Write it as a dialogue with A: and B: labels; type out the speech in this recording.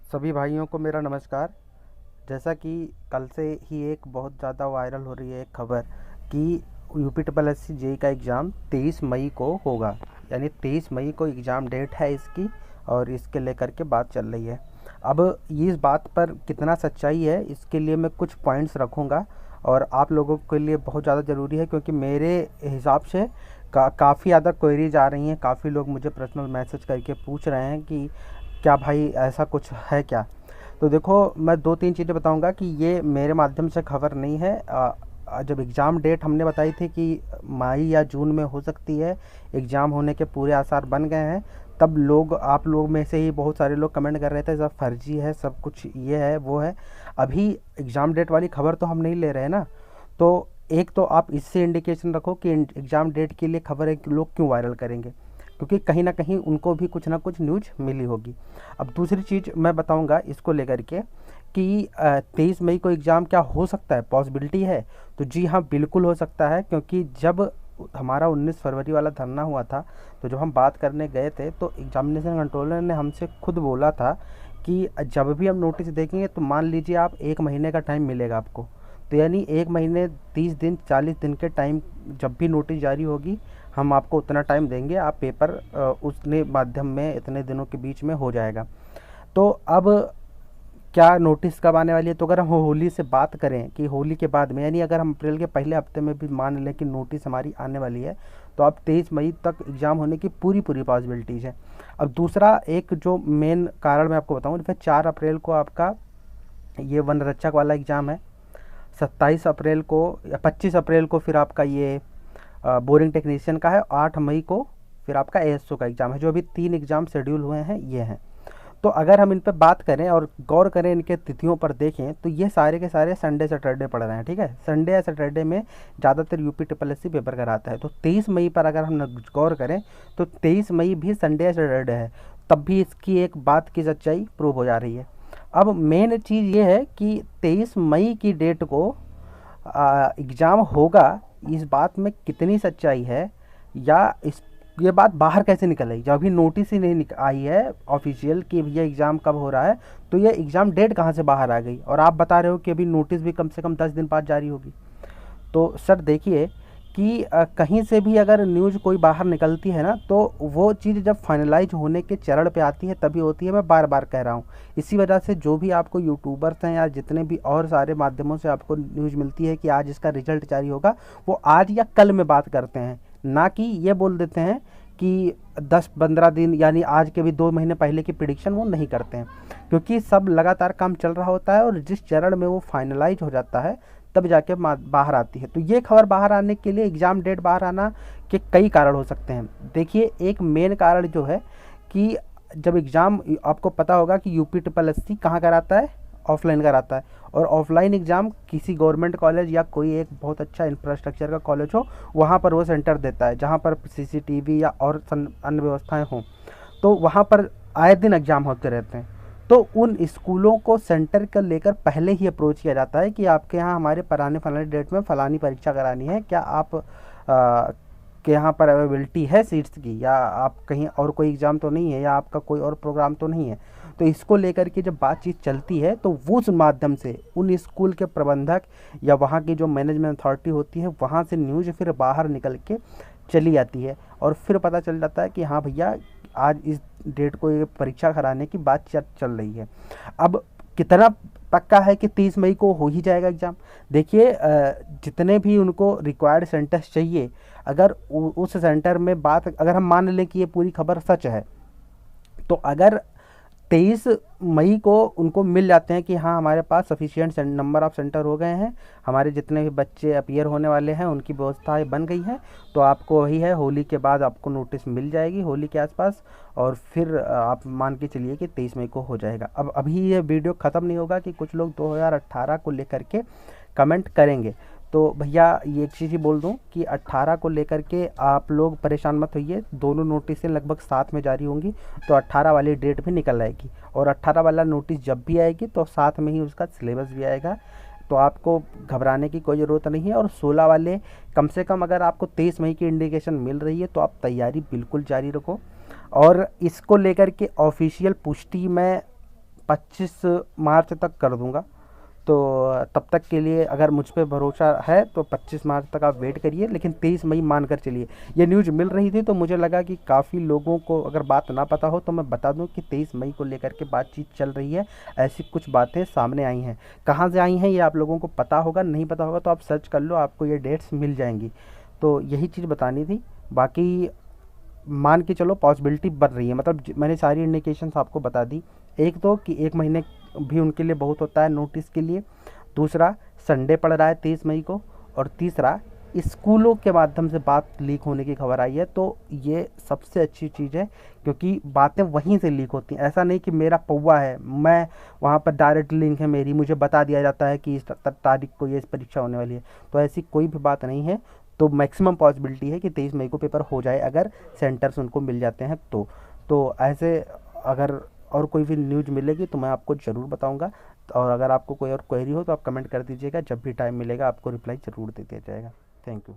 A: सभी भाइयों को मेरा नमस्कार। जैसा कि कल से ही एक बहुत ज़्यादा वायरल हो रही है एक खबर कि UP triple S C JE का एग्ज़ाम 23 मई को होगा। यानी 23 मई को एग्ज़ाम डेट है इसकी, और इसके लेकर के बात चल रही है। अब ये इस बात पर कितना सच्चाई है, इसके लिए मैं कुछ पॉइंट्स रखूँगा और आप लोगों के लिए बहुत ज़्यादा ज़रूरी है, क्योंकि मेरे हिसाब से काफ़ी ज़्यादा क्वेरीज आ रही हैं। काफ़ी लोग मुझे पर्सनल मैसेज करके पूछ रहे हैं कि क्या भाई ऐसा कुछ है क्या। तो देखो, मैं दो तीन चीज़ें बताऊंगा कि ये मेरे माध्यम से खबर नहीं है। जब एग्ज़ाम डेट हमने बताई थी कि मई या जून में हो सकती है, एग्ज़ाम होने के पूरे आसार बन गए हैं, तब लोग, आप लोग में से ही बहुत सारे लोग कमेंट कर रहे थे सब फर्जी है, सब कुछ ये है वो है। अभी एग्ज़ाम डेट वाली खबर तो हम नहीं ले रहे हैं ना। तो एक तो आप इससे इंडिकेशन रखो कि एग्ज़ाम डेट के लिए खबर है कि लोग क्यों वायरल करेंगे, क्योंकि कहीं ना कहीं उनको भी कुछ ना कुछ न्यूज मिली होगी। अब दूसरी चीज़ मैं बताऊंगा इसको लेकर के कि 23 मई को एग्ज़ाम क्या हो सकता है, पॉसिबिलिटी है। तो जी हाँ, बिल्कुल हो सकता है, क्योंकि जब हमारा 19 फरवरी वाला धरना हुआ था, तो जब हम बात करने गए थे तो एग्जामिनेशन कंट्रोलर ने हमसे खुद बोला था कि जब भी हम नोटिस देखेंगे तो मान लीजिए आप 1 महीने का टाइम मिलेगा आपको। तो यानी 1 महीने 30 दिन 40 दिन के टाइम, जब भी नोटिस जारी होगी हम आपको उतना टाइम देंगे, आप पेपर उतने माध्यम में इतने दिनों के बीच में हो जाएगा। तो अब क्या नोटिस कब आने वाली है, तो अगर हम होली से बात करें कि होली के बाद में, यानी अगर हम अप्रैल के पहले हफ्ते में भी मान लें कि नोटिस हमारी आने वाली है, तो अब 23 मई तक एग्ज़ाम होने की पूरी पूरी पॉसिबिलिटीज़ है। अब दूसरा एक जो मेन कारण मैं आपको बताऊँ, जैसे 4 अप्रैल को आपका ये वन रक्षक वाला एग्ज़ाम है, 27 अप्रैल को या 25 अप्रैल को फिर आपका ये बोरिंग टेक्नीशियन का है, 8 मई को फिर आपका एएसओ का एग्ज़ाम है। जो अभी 3 एग्ज़ाम शेड्यूल हुए हैं ये हैं। तो अगर हम इन पर बात करें और गौर करें, इनके तिथियों पर देखें, तो ये सारे के सारे संडे सैटरडे पड़ रहे हैं। ठीक है, संडे या सैटरडे में ज़्यादातर UP triple S C paper कराता है। तो 23 मई पर अगर हम गौर करें तो 23 मई भी संडे या सैटरडे है, तब भी इसकी एक बात की सच्चाई प्रूव हो जा रही है। अब मेन चीज़ ये है कि 23 मई की डेट को एग्ज़ाम होगा, इस बात में कितनी सच्चाई है, या इस ये बात बाहर कैसे निकल आई जब अभी नोटिस ही नहीं आई है ऑफिशियल कि ये एग्ज़ाम कब हो रहा है। तो ये एग्ज़ाम डेट कहाँ से बाहर आ गई, और आप बता रहे हो कि अभी नोटिस भी कम से कम 10 दिन बाद जारी होगी। तो सर देखिए कि कहीं से भी अगर न्यूज़ कोई बाहर निकलती है ना, तो वो चीज़ जब फाइनलाइज होने के चरण पे आती है तभी होती है। मैं बार बार कह रहा हूँ, इसी वजह से जो भी आपको यूट्यूबर्स हैं या जितने भी और सारे माध्यमों से आपको न्यूज़ मिलती है कि आज इसका रिजल्ट जारी होगा, वो आज या कल में बात करते हैं, ना कि ये बोल देते हैं कि 10-15 दिन, यानी आज के भी 2 महीने पहले की प्रिडिक्शन वो नहीं करते हैं। क्योंकि सब लगातार काम चल रहा होता है, और जिस चरण में वो फाइनलाइज हो जाता है तब जाके बाहर आती है। तो ये खबर बाहर आने के लिए, एग्ज़ाम डेट बाहर आना के कई कारण हो सकते हैं। देखिए, एक मेन कारण जो है कि जब एग्ज़ाम, आपको पता होगा कि यूपी ट्रिपल एस सी कहाँ कराता है, ऑफलाइन कराता है। और ऑफलाइन एग्ज़ाम किसी गवर्नमेंट कॉलेज या कोई एक बहुत अच्छा इंफ्रास्ट्रक्चर का कॉलेज हो, वहाँ पर वो सेंटर देता है, जहाँ पर सीसीटीवी या और अन्य व्यवस्थाएं हों। तो वहाँ पर आए दिन एग्ज़ाम होते रहते हैं। तो उन स्कूलों को सेंटर को लेकर पहले ही अप्रोच किया जाता है कि आपके यहाँ हमारे फलानी डेट में फ़लानी परीक्षा करानी है, क्या आप के यहाँ पर अवेलेबिलिटी है सीट्स की, या आप कहीं और कोई एग्ज़ाम तो नहीं है, या आपका कोई और प्रोग्राम तो नहीं है। तो इसको लेकर के जब बातचीत चलती है, तो वो उस माध्यम से उन स्कूल के प्रबंधक या वहाँ की जो मैनेजमेंट अथॉरिटी होती है, वहाँ से न्यूज़ फिर बाहर निकल के चली आती है, और फिर पता चल जाता है कि हाँ भैया, आज इस डेट को ये परीक्षा कराने की बात चल रही है। अब कितना पक्का है कि 30 मई को हो ही जाएगा एग्ज़ाम। देखिए, जितने भी उनको रिक्वायर्ड सेंटर्स चाहिए, अगर उस सेंटर में बात, अगर हम मान लें कि ये पूरी खबर सच है, तो अगर 23 मई को उनको मिल जाते हैं कि हाँ हमारे पास सफिशिएंट नंबर ऑफ़ सेंटर हो गए हैं, हमारे जितने भी बच्चे अपीयर होने वाले हैं उनकी व्यवस्थाएं बन गई हैं, तो आपको वही है, होली के बाद आपको नोटिस मिल जाएगी, होली के आसपास। और फिर आप मान के चलिए कि 23 मई को हो जाएगा। अब अभी ये वीडियो ख़त्म नहीं होगा कि कुछ लोग 2018 को लेकर के कमेंट करेंगे। तो भैया ये एक चीज़ ही बोल दूं कि 18 को लेकर के आप लोग परेशान मत होइए, दोनों नोटिसें लगभग साथ में जारी होंगी, तो 18 वाली डेट भी निकल आएगी। और 18 वाला नोटिस जब भी आएगी तो साथ में ही उसका सिलेबस भी आएगा, तो आपको घबराने की कोई ज़रूरत नहीं है। और 16 वाले, कम से कम अगर आपको 23 मई की इंडिकेशन मिल रही है तो आप तैयारी बिल्कुल जारी रखो। और इसको लेकर के ऑफिशियल पुष्टि मैं 25 मार्च तक कर दूंगा। तो तब तक के लिए अगर मुझ पे भरोसा है तो 25 मार्च तक आप वेट करिए, लेकिन 23 मई मान कर चलिए। ये न्यूज़ मिल रही थी तो मुझे लगा कि काफ़ी लोगों को अगर बात ना पता हो तो मैं बता दूं कि 23 मई को लेकर के बातचीत चल रही है। ऐसी कुछ बातें सामने आई हैं। कहाँ से आई हैं ये आप लोगों को पता होगा, नहीं पता होगा तो आप सर्च कर लो, आपको ये डेट्स मिल जाएंगी। तो यही चीज़ बतानी थी। बाकी मान के चलो पॉसिबिलिटी बढ़ रही है, मतलब मैंने सारी इंडिकेशंस आपको बता दी। एक तो कि 1 महीने भी उनके लिए बहुत होता है नोटिस के लिए। दूसरा, संडे पड़ रहा है 23 मई को। और तीसरा, स्कूलों के माध्यम से बात लीक होने की खबर आई है, तो ये सबसे अच्छी चीज़ है क्योंकि बातें वहीं से लीक होती हैं। ऐसा नहीं कि मेरा पौवा है, मैं वहाँ पर डायरेक्ट लिंक है मेरी, मुझे बता दिया जाता है कि इस तारीख को ये परीक्षा होने वाली है। तो ऐसी कोई भी बात नहीं है। तो मैक्सिमम पॉसिबिलिटी है कि 23 मई को पेपर हो जाए अगर सेंटर्स उनको मिल जाते हैं तो ऐसे अगर और कोई भी न्यूज़ मिलेगी तो मैं आपको ज़रूर बताऊंगा। और अगर आपको कोई और क्वेरी हो तो आप कमेंट कर दीजिएगा, जब भी टाइम मिलेगा आपको रिप्लाई ज़रूर दे दिया जाएगा। Thank you.